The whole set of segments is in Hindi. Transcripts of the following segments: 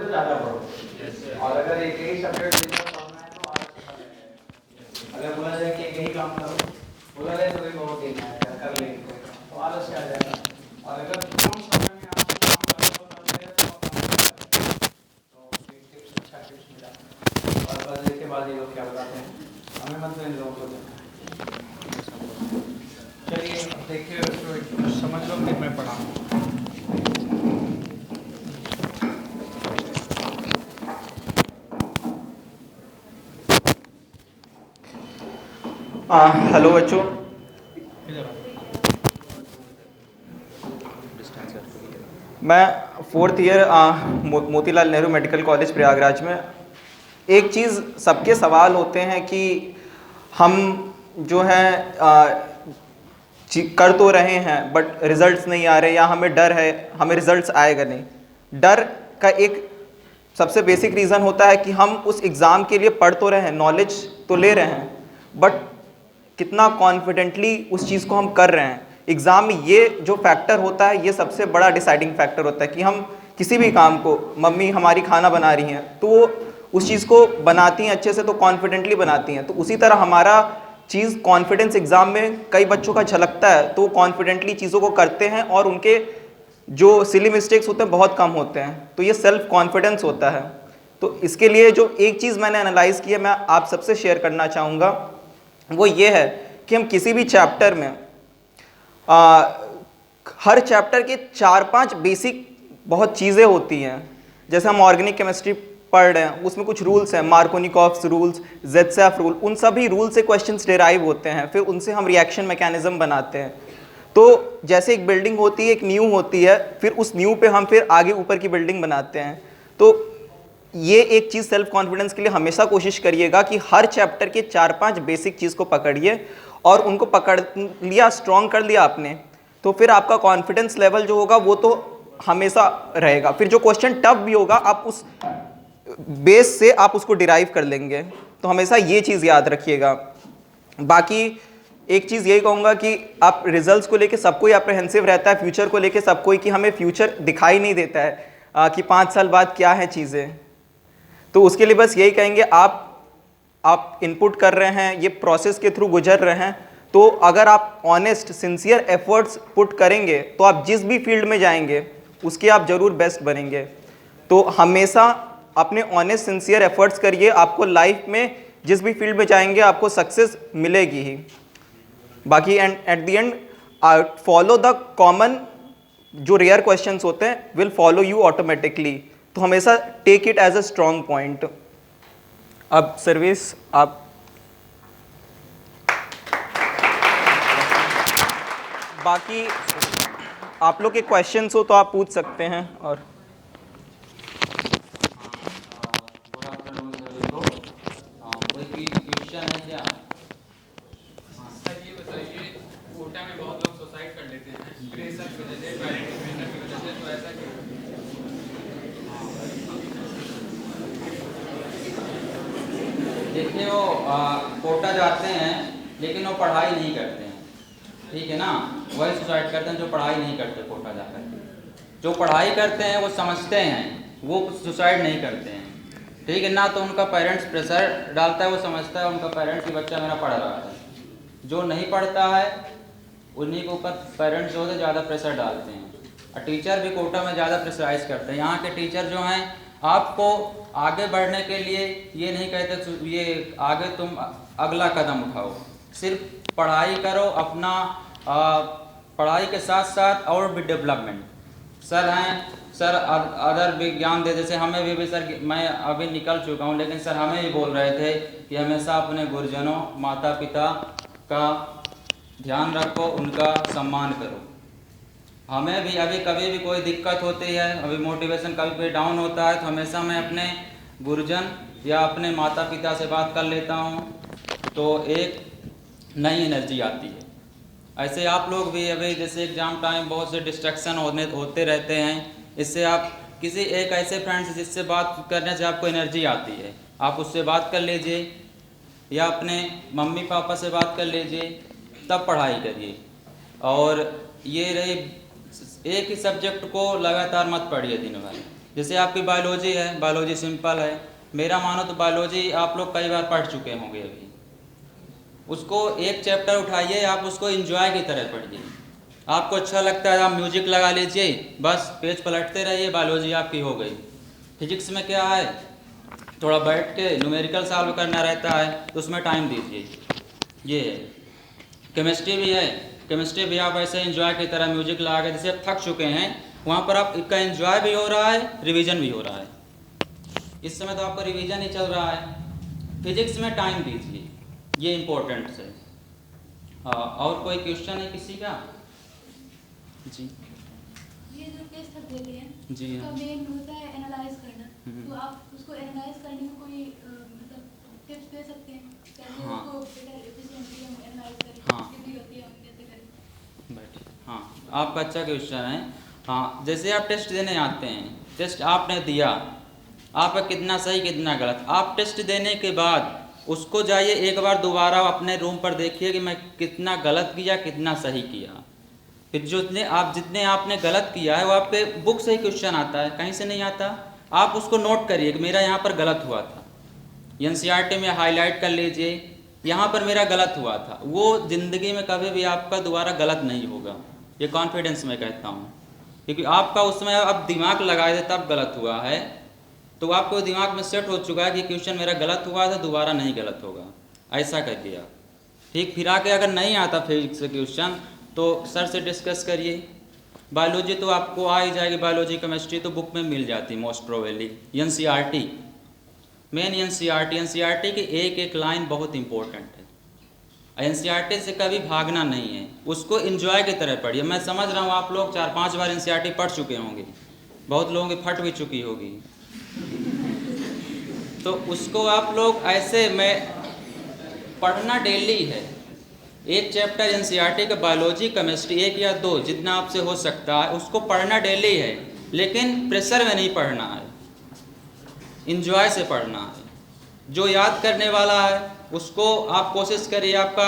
से ज़्यादा पढ़ो। और अगर एक ही सब्जेक्ट पढ़ना है तो आलस कर लेंगे। अगर बोला जाए कि एक ही काम करो, बोला जाए तो भी बहुत दिन है कर लेंगे तो आलस आ जाएगा। और अगर कम समय में आप काम करते हैं तो टिप्स अच्छा टिप्स मिला। और बस इसके बाद ये लोग क्या बताते हैं, हमें मतलब इन लोगों को देखना। चलिए देखिए समझ लो कि मैं पढ़ाऊँ। हेलो बच्चों, मैं 4th year Motilal Nehru medical college Prayagraj में। एक चीज़ सबके सवाल होते हैं कि हम जो है कर तो रहे हैं बट रिजल्ट्स नहीं आ रहे, या हमें डर है हमें रिजल्ट्स आएगा नहीं। डर का एक सबसे बेसिक रीज़न होता है कि हम उस एग्ज़ाम के लिए पढ़ तो रहे हैं, नॉलेज तो ले रहे हैं, बट कितना कॉन्फिडेंटली उस चीज़ को हम कर रहे हैं। एग्ज़ाम में ये जो फैक्टर होता है, ये सबसे बड़ा डिसाइडिंग फैक्टर होता है कि हम किसी भी काम को, मम्मी हमारी खाना बना रही हैं तो वो उस चीज़ को बनाती हैं अच्छे से, तो कॉन्फिडेंटली बनाती हैं। तो उसी तरह हमारा चीज़ कॉन्फिडेंस एग्ज़ाम में कई बच्चों का झलकता है, तो कॉन्फिडेंटली चीज़ों को करते हैं और उनके जो सिली मिस्टेक्स होते हैं बहुत कम होते हैं। तो ये सेल्फ कॉन्फिडेंस होता है। तो इसके लिए जो एक चीज़ मैंने एनालाइज़ की है, मैं आप सबसे शेयर करना चाहूँगा, वो ये है कि हम किसी भी चैप्टर में हर चैप्टर के 4-5 बेसिक बहुत चीज़ें होती हैं। जैसे हम ऑर्गेनिक केमिस्ट्री पढ़ रहे हैं, उसमें कुछ रूल्स हैं, मार्कोनिकॉफ्स रूल्स, ज़ेडसैफ रूल, उन सभी रूल से क्वेश्चंस डेराइव होते हैं, फिर उनसे हम रिएक्शन मैकेनिज्म बनाते हैं। तो जैसे एक बिल्डिंग होती है, एक नींव होती है, फिर उस नींव पे हम फिर आगे ऊपर की बिल्डिंग बनाते हैं। तो ये एक चीज़ सेल्फ कॉन्फिडेंस के लिए हमेशा कोशिश करिएगा कि हर चैप्टर के 4-5 बेसिक चीज़ को पकड़िए, और उनको पकड़ लिया, स्ट्रॉन्ग कर लिया आपने, तो फिर आपका कॉन्फिडेंस लेवल जो होगा वो तो हमेशा रहेगा। फिर जो क्वेश्चन टफ भी होगा, आप उस बेस से आप उसको डिराइव कर लेंगे। तो हमेशा ये चीज़ याद रखिएगा। बाकी एक चीज़ यही कहूँगा कि आप रिजल्ट्स को लेके सबको ही अप्रहेंसिव रहता है, फ्यूचर को लेके सबको ही, कि हमें फ्यूचर दिखाई नहीं देता है कि 5 साल बाद क्या है चीज़ें। तो उसके लिए बस यही कहेंगे, आप इनपुट कर रहे हैं, ये प्रोसेस के थ्रू गुजर रहे हैं, तो अगर आप ऑनेस्ट सिंसियर एफर्ट्स पुट करेंगे तो आप जिस भी फील्ड में जाएंगे उसके आप ज़रूर बेस्ट बनेंगे। तो हमेशा अपने ऑनेस्ट सिंसियर एफर्ट्स करिए, आपको लाइफ में जिस भी फील्ड में जाएंगे आपको सक्सेस मिलेगी ही। बाकी at the end follow the common, जो रेयर क्वेश्चंस होते हैं विल फॉलो यू ऑटोमेटिकली। तो हमेशा take it as a strong point. अब सर्विस आप बाकी आप लोग के क्वेश्चंस हो तो आप पूछ सकते हैं। और कोई क्वेश्चन है क्या? सर ये बताइए, कोटा में बहुत लोग सुसाइड कर लेते हैं प्रेशर की वजह से, पेरेंट्स प्रेशर की वजह से, तो ऐसा क्यों? देखिए वो कोटा जाते हैं लेकिन वो पढ़ाई नहीं करते हैं, ठीक है ना। वही सुसाइड करते हैं जो पढ़ाई नहीं करते कोटा जाकर के। जो पढ़ाई करते हैं वो समझते हैं, वो सुसाइड नहीं करते हैं, ठीक है ना। तो उनका पेरेंट्स प्रेशर डालता है, वो समझता है उनका पेरेंट्स कि बच्चा मेरा पढ़ रहा है। जो नहीं पढ़ता है उन्हीं के ऊपर पेरेंट्स जो है ज़्यादा प्रेशर डालते हैं। और टीचर भी कोटा में ज़्यादा प्रेशराइज करते हैं। यहाँ के टीचर जो हैं आपको आगे बढ़ने के लिए ये नहीं कहते ये आगे तुम अगला कदम उठाओ, सिर्फ पढ़ाई करो, अपना पढ़ाई के साथ साथ और भी डेवलपमेंट। सर हैं, सर अदर विज्ञान दे, जैसे हमें भी सर, मैं अभी निकल चुका हूँ, लेकिन सर हमें भी बोल रहे थे कि हमेशा अपने गुरुजनों माता पिता का ध्यान रखो, उनका सम्मान करो। हमें भी अभी कभी भी कोई दिक्कत होती है, अभी मोटिवेशन कभी भी डाउन होता है, तो हमेशा मैं अपने गुरुजन या अपने माता पिता से बात कर लेता हूँ, तो एक नई एनर्जी आती है। ऐसे आप लोग भी अभी जैसे एग्ज़ाम टाइम बहुत से डिस्ट्रैक्शन होते रहते हैं, इससे आप किसी एक ऐसे फ्रेंड से जिससे बात करने से आपको एनर्जी आती है, आप उससे बात कर लीजिए, या अपने मम्मी पापा से बात कर लीजिए, तब पढ़ाई करिए। और ये रही, एक ही सब्जेक्ट को लगातार मत पढ़िए दिन भर, जैसे आपकी बायोलॉजी है, बायोलॉजी सिंपल है, मेरा मानो तो बायोलॉजी आप लोग कई बार पढ़ चुके होंगे अभी। उसको एक चैप्टर उठाइए, आप उसको एंजॉय की तरह पढ़िए। आपको अच्छा लगता है, आप म्यूजिक लगा लीजिए, बस पेज पलटते रहिए, बायोलॉजी आपकी हो गई। फिजिक्स में क्या है, थोड़ा बैठ के न्यूमेरिकल सॉल्व करना रहता है, तो उसमें टाइम दीजिए, ये है। केमिस्ट्री भी है, केमिस्ट्री भी आप ऐसे एंजॉय की तरह म्यूजिक लगा के, जैसे आप थक चुके हैं वहाँ पर आप इसका एंजॉय भी हो रहा है, रिवीजन भी हो रहा है। इस समय तो आपका रिवीजन ही चल रहा है। फिजिक्स में टाइम दीजिए, ये इम्पोर्टेंट है। और कोई क्वेश्चन है किसी का? जी ये जो टेस्ट आप दे रहे हैं जी उसका मेन होता है एनालाइज करना, हम्म। तो आप उसको एनालाइज करने में कोई मतलब टिप्स दे सकते हैं कैसे हाँ। उसको बेटर एफिशिएंटली हम एनालाइज करें, हाँ। उसकी भी होती है हम कैसे करें? बैठिए। हाँ, आपका अच्छा क्वेश्चन है। हाँ, जैसे आप टेस्ट देने आते हैं, टेस्ट आपने दिया, आपका कितना सही कितना गलत, आप टेस्ट देने के बाद उसको जाइए एक बार दोबारा अपने रूम पर देखिए कि मैं कितना गलत किया कितना सही किया। फिर जितने आपने गलत किया है वो आपके बुक से ही क्वेश्चन आता है, कहीं से नहीं आता। आप उसको नोट करिए कि मेरा यहाँ पर गलत हुआ था, एनसीईआरटी में हाईलाइट कर लीजिए, यहाँ पर मेरा गलत हुआ था। वो ज़िंदगी में कभी भी आपका दोबारा गलत नहीं होगा, ये कॉन्फिडेंस में कहता हूँ। क्योंकि आपका उसमें अब दिमाग लगाए थे तब गलत हुआ है, तो आपको दिमाग में सेट हो चुका है कि क्वेश्चन मेरा गलत हुआ था, दोबारा नहीं गलत होगा, ऐसा कर दिया। ठीक, फिर आके अगर नहीं आता फिजिक्स से क्वेश्चन तो सर से डिस्कस करिए। बायोलॉजी तो आपको आ ही जाएगी, बायोलॉजी केमिस्ट्री तो बुक में मिल जाती most probably. NCERT, main NCERT की एक एक लाइन बहुत इंपॉर्टेंट है। एनसीईआरटी से कभी भागना नहीं है, उसको एंजॉय की तरह पढ़िए। मैं समझ रहा हूँ आप लोग 4-5 बार एनसीईआरटी पढ़ चुके होंगे, बहुत लोगों की फट भी चुकी होगी, तो उसको आप लोग ऐसे में पढ़ना डेली है। एक चैप्टर एनसीईआरटी का बायोलॉजी केमिस्ट्री, 1 या 2 जितना आपसे हो सकता है उसको पढ़ना डेली है, लेकिन प्रेशर में नहीं पढ़ना है, इंजॉय से पढ़ना है। जो याद करने वाला है उसको आप कोशिश करिए, आपका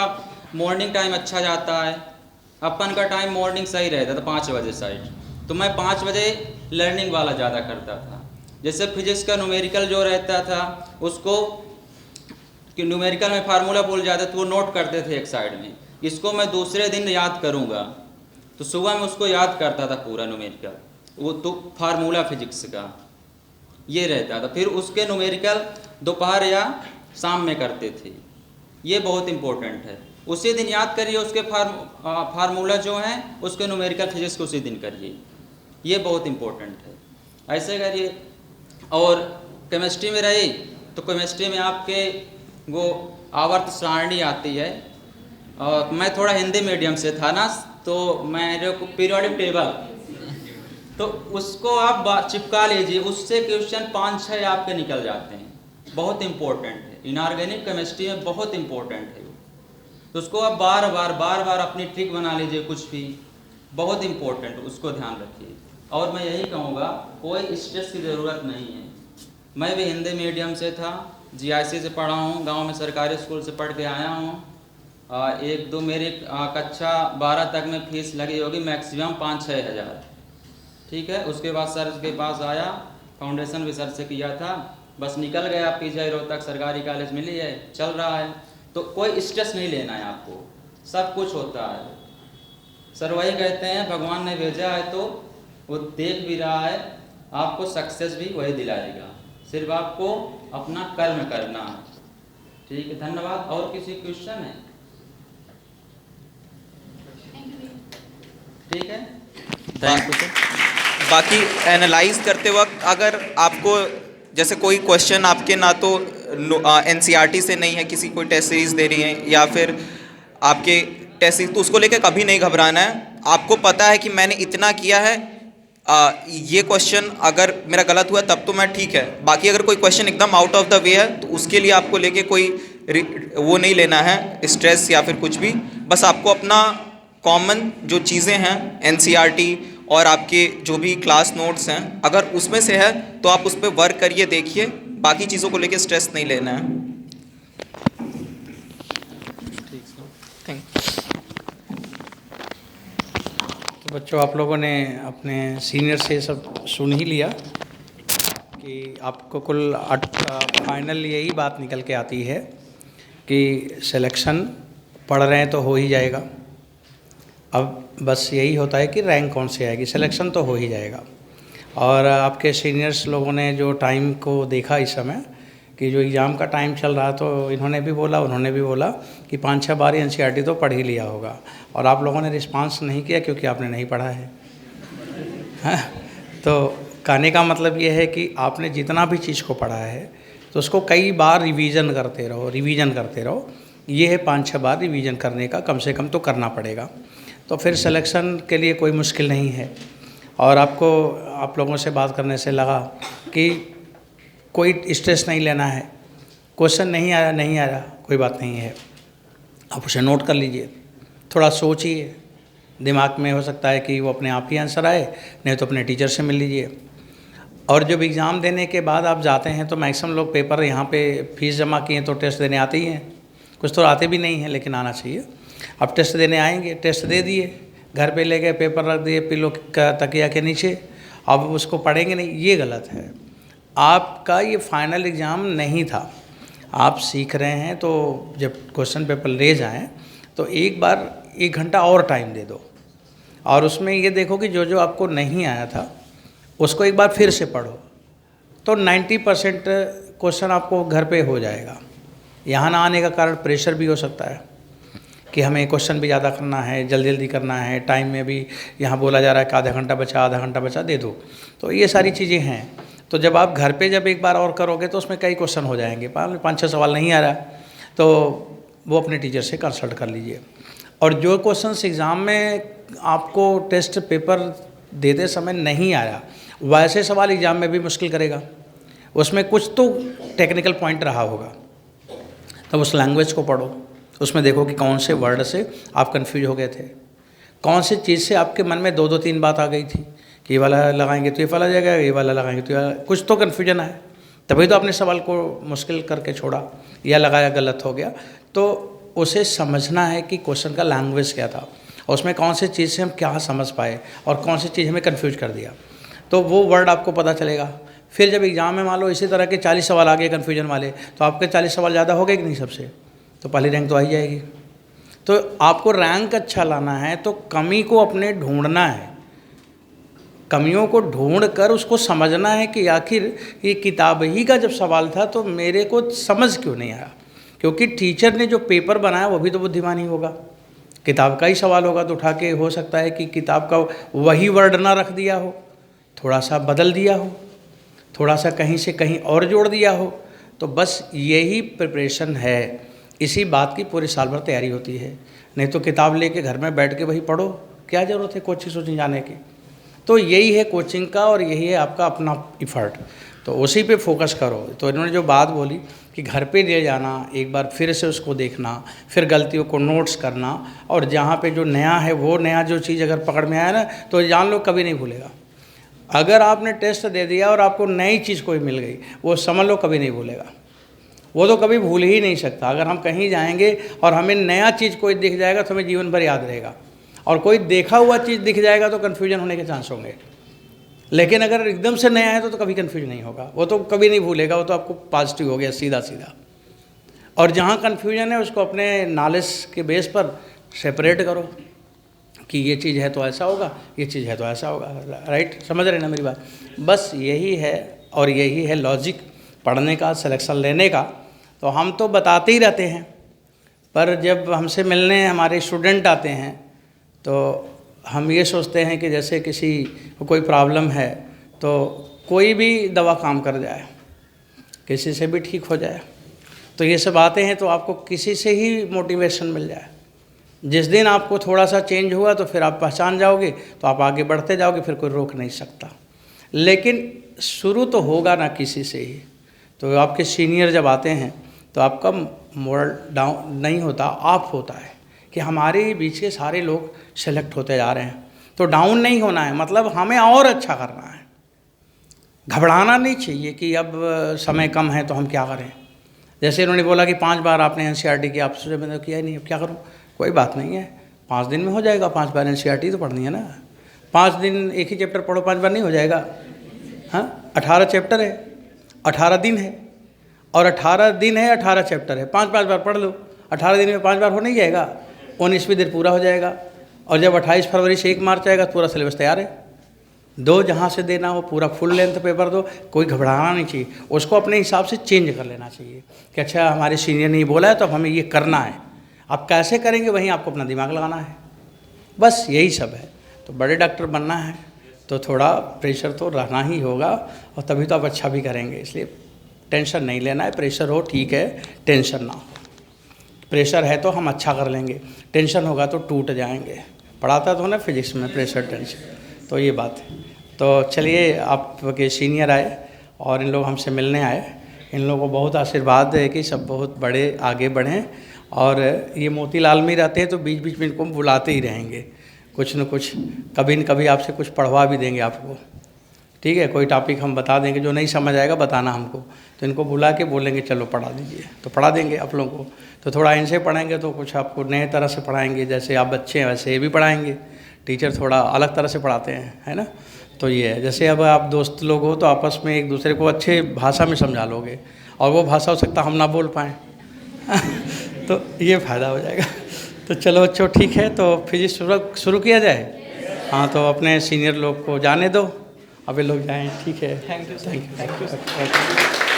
मॉर्निंग टाइम अच्छा जाता है, अपन का टाइम मॉर्निंग सही रहता था 5 बजे साइड, तो मैं 5 बजे लर्निंग वाला ज़्यादा करता था। जैसे फिजिक्स का न्यूमेरिकल जो रहता था उसको कि न्यूमेरिकल में फार्मूला भूल जाते तो वो नोट करते थे एक साइड में, इसको मैं दूसरे दिन याद करूँगा, तो सुबह में उसको याद करता था पूरा न्यूमेरिकल, वो तो फार्मूला फिजिक्स का ये रहता था। फिर उसके न्यूमेरिकल दोपहर या शाम में करते थे, ये बहुत इम्पोर्टेंट है। उसी दिन याद करिए उसके फार्मूला जो हैं, उसके न्यूमेरिकल फिजिक्स को उसी दिन करिए, ये बहुत इम्पोर्टेंट है। ऐसे करिए। और केमिस्ट्री में रही तो केमिस्ट्री में आपके वो आवर्त सारणी आती है, और मैं थोड़ा हिंदी मीडियम से था ना, तो मेरे को पीरियोडिक टेबल, तो उसको आप चिपका लीजिए, उससे क्वेश्चन 5-6 आपके निकल जाते हैं, बहुत इंपॉर्टेंट है। इनऑर्गेनिक केमिस्ट्री में बहुत इंपॉर्टेंट है, तो उसको आप बार बार अपनी ट्रिक बना लीजिए, कुछ भी बहुत इंपॉर्टेंट, उसको ध्यान रखिए। और मैं यही कहूँगा, कोई स्ट्रेस की ज़रूरत नहीं है। मैं भी हिंदी मीडियम से था, जीआईसी से पढ़ा हूँ, गांव में सरकारी स्कूल से पढ़ के आया हूँ। 1-2 मेरी कक्षा 12 तक में फीस लगी होगी मैक्सिमम 5-6 हज़ार, ठीक है। उसके बाद सर के पास आया, फाउंडेशन भी सर से किया था, बस निकल गया। पीजीआई रोहतक सरकारी कॉलेज मिली है, चल रहा है। तो कोई स्ट्रेस नहीं लेना है आपको, सब कुछ होता है। सर वही कहते हैं, भगवान ने भेजा है तो वो देख भी रहा है, आपको सक्सेस भी वही दिलाएगा, सिर्फ आपको अपना कर्म करना है। ठीक है, धन्यवाद। और किसी क्वेश्चन है? ठीक है, थैंक यू सर। बाकी एनालाइज करते वक्त अगर आपको जैसे कोई क्वेश्चन आपके ना तो एनसीईआरटी से नहीं है, किसी कोई टेस्ट सीरीज दे रही है या फिर आपके टेस्ट सीरीज, तो उसको लेकर कभी नहीं घबराना है। आपको पता है कि मैंने इतना किया है, ये क्वेश्चन अगर मेरा गलत हुआ तब तो मैं ठीक है, बाकी अगर कोई क्वेश्चन एकदम आउट ऑफ द वे है तो उसके लिए आपको लेके कोई वो नहीं लेना है, स्ट्रेस या फिर कुछ भी। बस आपको अपना कॉमन जो चीज़ें हैं एनसीईआरटी और आपके जो भी क्लास नोट्स हैं, अगर उसमें से है तो आप उस पर वर्क करिए, देखिए, बाकी चीज़ों को लेके स्ट्रेस नहीं लेना है। Thank you. तो बच्चों, आप लोगों ने अपने सीनियर से सब सुन ही लिया। कि आपको कुल फाइनल यही बात निकल के आती है कि सिलेक्शन पढ़ रहे हैं तो हो ही जाएगा। अब बस यही होता है कि रैंक कौन सी आएगी, सिलेक्शन तो हो ही जाएगा। और आपके सीनियर्स लोगों ने जो टाइम को देखा इस समय कि जो एग्ज़ाम का टाइम चल रहा, तो इन्होंने भी बोला, उन्होंने भी बोला कि 5-6 बार एनसीईआरटी तो पढ़ ही लिया होगा। और आप लोगों ने रिस्पांस नहीं किया क्योंकि आपने नहीं पढ़ा है। हाँ, तो कहने का मतलब ये है कि आपने जितना भी चीज़ को पढ़ा है तो उसको कई बार रिवीजन करते रहो। ये है 5-6 बार रिवीजन करने का कम से कम तो करना पड़ेगा। तो फिर सिलेक्शन के लिए कोई मुश्किल नहीं है। और आपको आप लोगों से बात करने से लगा कि कोई स्ट्रेस नहीं लेना है, क्वेश्चन नहीं आया कोई बात नहीं है, आप उसे नोट कर लीजिए, थोड़ा सोचिए, दिमाग में हो सकता है कि वो अपने आप ही आंसर आए, नहीं तो अपने टीचर से मिल लीजिए। और जब एग्ज़ाम देने के बाद आप जाते हैं तो मैक्सिमम लोग पेपर यहाँ पे फीस जमा किए तो टेस्ट देने आते ही हैं, कुछ तो आते भी नहीं हैं लेकिन आना चाहिए। अब टेस्ट देने आएंगे, टेस्ट दे दिए, घर पे ले गए, पेपर रख दिए पिलो का तकिया के नीचे, अब उसको पढ़ेंगे नहीं, ये गलत है। आपका ये फाइनल एग्ज़ाम नहीं था, आप सीख रहे हैं, तो जब क्वेश्चन पेपर ले जाएं तो एक बार 1 घंटा और टाइम दे दो और उसमें ये देखो कि जो जो आपको नहीं आया था उसको एक बार फिर से पढ़ो, तो 90% क्वेश्चन आपको घर पे हो जाएगा। यहाँ ना आने का कारण प्रेशर भी हो सकता है कि हमें क्वेश्चन भी ज़्यादा करना है, जल्दी जल्दी करना है, टाइम में भी यहाँ बोला जा रहा है कि आधा घंटा बचा दे दो, तो ये सारी चीज़ें हैं। तो जब आप घर पे जब एक बार और करोगे तो उसमें कई क्वेश्चन हो जाएंगे, 5-6 सवाल नहीं आ रहा तो वो अपने टीचर से कंसल्ट कर लीजिए। और जो क्वेश्चंस एग्ज़ाम में आपको टेस्ट पेपर देते समय नहीं आया, वैसे सवाल एग्ज़ाम में भी मुश्किल करेगा, उसमें कुछ तो टेक्निकल पॉइंट रहा होगा, तब उस लैंग्वेज को पढ़ो, उसमें देखो कि कौन से वर्ड से आप कंफ्यूज हो गए थे, कौन सी चीज़ से आपके मन में 2-3 बात आ गई थी कि ये वाला लगाएंगे तो ये वाला जाएगा, ये वाला लगाएंगे तो ये, कुछ तो कन्फ्यूजन है, तभी तो आपने सवाल को मुश्किल करके छोड़ा या लगाया गलत हो गया। तो उसे समझना है कि क्वेश्चन का लैंग्वेज क्या था, और उसमें कौन सी चीज़ से हम क्या समझ पाए और कौन सी चीज़ हमें कन्फ्यूज कर दिया, तो वो वर्ड आपको पता चलेगा। फिर जब एग्ज़ाम में मान लो इसी तरह के 40 सवाल आ गए कन्फ्यूजन वाले, तो आपके 40 सवाल ज़्यादा हो गए कि नहीं सबसे, तो पहली रैंक तो आ ही जाएगी। तो आपको रैंक अच्छा लाना है तो कमी को अपने ढूंढना है, कमियों को ढूंढ कर उसको समझना है कि आखिर ये किताब ही का जब सवाल था तो मेरे को समझ क्यों नहीं आया, क्योंकि टीचर ने जो पेपर बनाया वो भी तो बुद्धिमान ही होगा, किताब का ही सवाल होगा, तो उठा के हो सकता है कि किताब का वही वर्ड ना रख दिया हो, थोड़ा सा बदल दिया हो, थोड़ा सा कहीं से कहीं और जोड़ दिया हो। तो बस यही प्रिपरेशन है, इसी बात की पूरे साल भर तैयारी होती है। नहीं तो किताब लेके घर में बैठ के वही पढ़ो, क्या ज़रूरत है कोचिंग जाने की। तो यही है कोचिंग का और यही है आपका अपना इफ़र्ट, तो उसी पे फोकस करो। तो इन्होंने जो बात बोली कि घर पे ले जाना, एक बार फिर से उसको देखना, फिर गलतियों को नोट्स करना, और जहाँ पे जो नया है वो नया जो चीज़ अगर पकड़ में आया ना तो जान लो कभी नहीं भूलेगा। अगर आपने टेस्ट दे दिया और आपको नई चीज़ कोई मिल गई, वो समझ लो कभी नहीं भूलेगा, वो तो कभी भूल ही नहीं सकता। अगर हम कहीं जाएंगे और हमें नया चीज़ कोई दिख जाएगा तो हमें जीवन भर याद रहेगा, और कोई देखा हुआ चीज़ दिख जाएगा तो कन्फ्यूजन होने के चांस होंगे। लेकिन अगर एकदम से नया है तो कभी कन्फ्यूज नहीं होगा, वो तो कभी नहीं भूलेगा, वो तो आपको पॉजिटिव हो गया सीधा सीधा। और जहाँ कन्फ्यूजन है उसको अपने नॉलेज के बेस पर सेपरेट करो कि ये चीज़ है तो ऐसा होगा, ये चीज़ है तो ऐसा होगा, राइट, समझ रहे ना मेरी बात। बस यही है, और यही है लॉजिक पढ़ने का, सिलेक्शन लेने का। तो हम तो बताते ही रहते हैं, पर जब हमसे मिलने हमारे स्टूडेंट आते हैं तो हम ये सोचते हैं कि जैसे किसी को कोई प्रॉब्लम है तो कोई भी दवा काम कर जाए, किसी से भी ठीक हो जाए। तो ये सब बातें हैं तो आपको किसी से ही मोटिवेशन मिल जाए। जिस दिन आपको थोड़ा सा चेंज हुआ तो फिर आप पहचान जाओगे, तो आप आगे बढ़ते जाओगे, फिर कोई रोक नहीं सकता। लेकिन शुरू तो होगा ना किसी से ही। तो आपके सीनियर जब आते हैं तो आपका मोरल डाउन नहीं होता, अप होता है कि हमारे बीच के सारे लोग सेलेक्ट होते जा रहे हैं। तो डाउन नहीं होना है, मतलब हमें और अच्छा करना है। घबराना नहीं चाहिए कि अब समय कम है तो हम क्या करें। जैसे इन्होंने बोला कि 5 बार आपने एनसीईआरटी की, आपसे मैंने किया ही नहीं, अब क्या करूं। कोई बात नहीं है, 5 दिन में हो जाएगा। 5 बार एनसीईआरटी तो पढ़नी है ना। 5 दिन एक ही चैप्टर पढ़ो, 5 बार नहीं हो जाएगा। हाँ, 18 चैप्टर है, 18 दिन है, और 18 दिन है 18 चैप्टर है, 5-5 बार पढ़ लो। 18 दिन में 5 बार हो नहीं जाएगा, 19वीं दिन पूरा हो जाएगा। और जब 28 फरवरी से 1 मार्च आएगा तो पूरा सिलेबस तैयार है। दो जहाँ से देना हो पूरा फुल लेंथ पेपर दो, कोई घबराना नहीं चाहिए, उसको अपने हिसाब से चेंज कर लेना चाहिए कि अच्छा हमारे सीनियर ने ये बोला है तो अब हमें ये करना है। आप कैसे करेंगे वहीं आपको अपना दिमाग लगाना है, बस यही सब है। तो बड़े डॉक्टर बनना है तो थोड़ा प्रेशर तो रहना ही होगा, और तभी तो आप अच्छा भी करेंगे। इसलिए टेंशन नहीं लेना है, प्रेशर हो ठीक है, टेंशन ना हो। प्रेशर है तो हम अच्छा कर लेंगे, टेंशन होगा तो टूट जाएंगे। पढ़ाता तो ना फिजिक्स में प्रेशर टेंशन, तो ये बात है। तो चलिए, आपके सीनियर आए और इन लोग हमसे मिलने आए, इन लोगों को बहुत आशीर्वाद है कि सब बहुत बड़े आगे बढ़ें। और ये मोतीलाल में रहते हैं तो बीच बीच में इनको बुलाते ही रहेंगे, कुछ न कुछ कभी न कभी आपसे कुछ पढ़वा भी देंगे आपको, ठीक है। कोई टॉपिक हम बता देंगे, जो नहीं समझ आएगा बताना हमको, तो इनको बुला के बोलेंगे चलो पढ़ा दीजिए, तो पढ़ा देंगे आप लोगों को। तो थोड़ा इनसे पढ़ाएंगे तो कुछ आपको नए तरह से पढ़ाएंगे, जैसे आप बच्चे हैं वैसे ये भी पढ़ाएंगे। टीचर थोड़ा अलग तरह से पढ़ाते हैं, है ना। तो ये है, जैसे अब आप दोस्त लोग हो तो आपस में एक दूसरे को अच्छे भाषा में समझा लोगे, और वो भाषा हो सकता हम ना बोल पाएँ तो ये फ़ायदा हो जाएगा। तो चलो बच्चों ठीक है, तो फिजिक्स शुरू किया जाए। हाँ, तो अपने सीनियर लोग को जाने दो, अब ये लोग जाएँ, ठीक है। Thank you. Thank you.